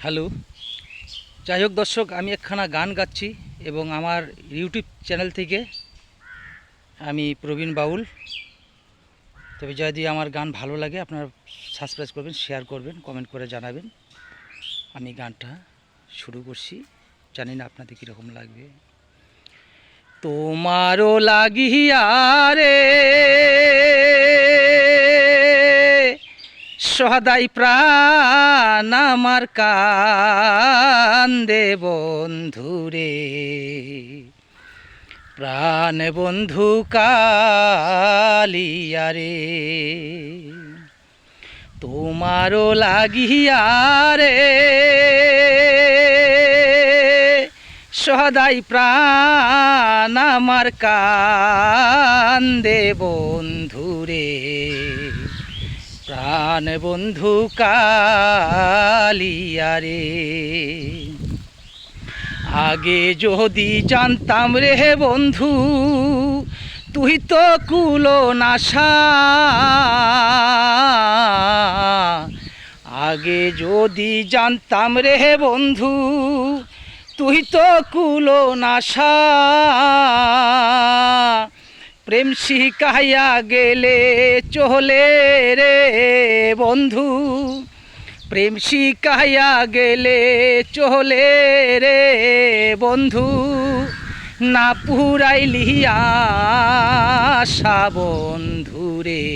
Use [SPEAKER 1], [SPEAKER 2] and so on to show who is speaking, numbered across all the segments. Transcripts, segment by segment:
[SPEAKER 1] Hello, যাই হোক দর্শক, আমি একখানা গান গাচ্ছি এবং আমার ইউটিউব চ্যানেল থেকে আমি প্রবীণ বাউল। তবে যদি আমার গান ভালো লাগে আপনারা সাবস্ক্রাইব করবেন, শেয়ার করবেন, কমেন্ট করে জানাবেন। আমি গানটা শুরু করছি, জানি না আপনাদের কীরকম লাগবে। তোমারও লাগিয়া রে সদাই প্রাণ আমার কান্দে বন্ধুরে, প্রাণ বন্ধু কালিয়া রে। তোমারও লাগিয়া রে সদাই প্রাণ আমার কান্দে বন্ধুরে, প্রাণ বন্ধু কালিয়া রে। আগে যদি জানতাম রে বন্ধু তুই তো কুলো নাশা, আগে যদি জানতাম রে বন্ধু তুই তো কুলো নাশা, প্রেম শিখাইয়া গেলে চলে রে বন্ধু, প্রেম শিখাইয়া গেলে চলে রে বন্ধু, না পুরাইলি আশা বন্ধুরে,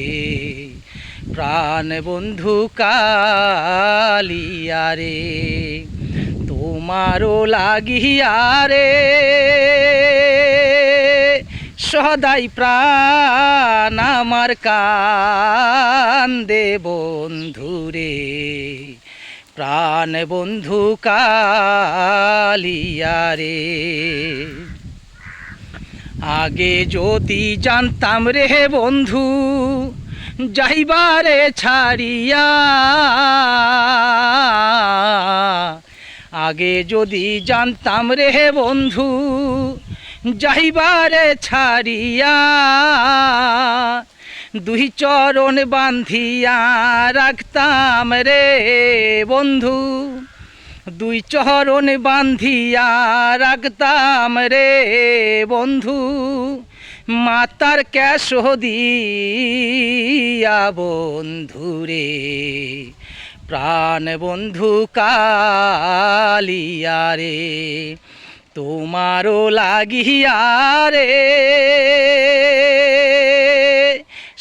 [SPEAKER 1] প্রাণ বন্ধু কালিয়া রে। তোমারও লাগিয়া রে সদাই প্রাণ আমার কান্দে বন্ধুরে, প্রাণ বন্ধু কালিয়া রে। আগে যদি জানতাম রে বন্ধু যাইবারে ছাড়িয়া, আগে যদি জানতাম রে বন্ধু যাইবারে ছাড়িয়া, দুই চরণ বান্ধিয়া রাখতাম রে বন্ধু, দুই চরণ বান্ধিয়া রাখতাম রে বন্ধু, মাতার ক্যাশ দিয়া বন্ধুরে, প্রাণ বন্ধু কালিয়া রে। তোমারও লাগিয়া রে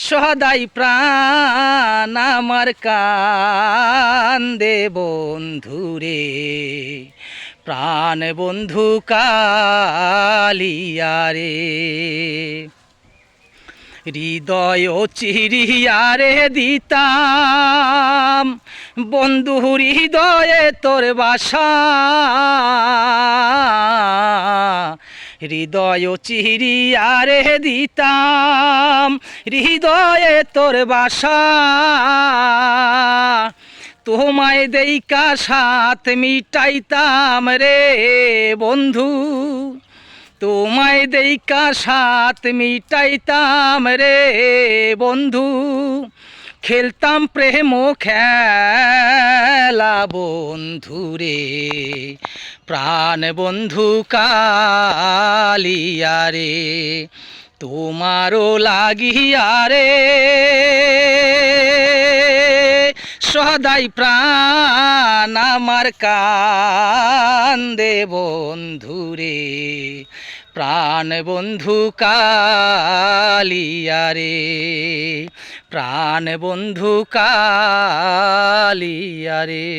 [SPEAKER 1] সদাই প্রাণ আমার কান্দে বন্ধুরে, প্রাণ বন্ধু কালিয়া রে। হৃদয় চিরিয়া রে দিতাম বন্ধু হৃদয়ে তোর বাসা, হৃদয় চিরিয়া রে দিতাম হৃদয়ে তোর বাসা, তোমায় দেইকা সাথ মিটাইতাম রে বন্ধু, তোমায় দেইকা সাথ মিটাইতাম রে বন্ধু, খেলতাম প্রেম খেলা বন্ধুরে, প্রাণ বন্ধু কালিয়া রে। তোমারও লাগিয়া রে সদাই প্রাণ আমার কান্দে বন্ধুরে, প্রাণ বন্ধু কালিয়া রে, প্রাণ বন্ধু কালিয়া রে।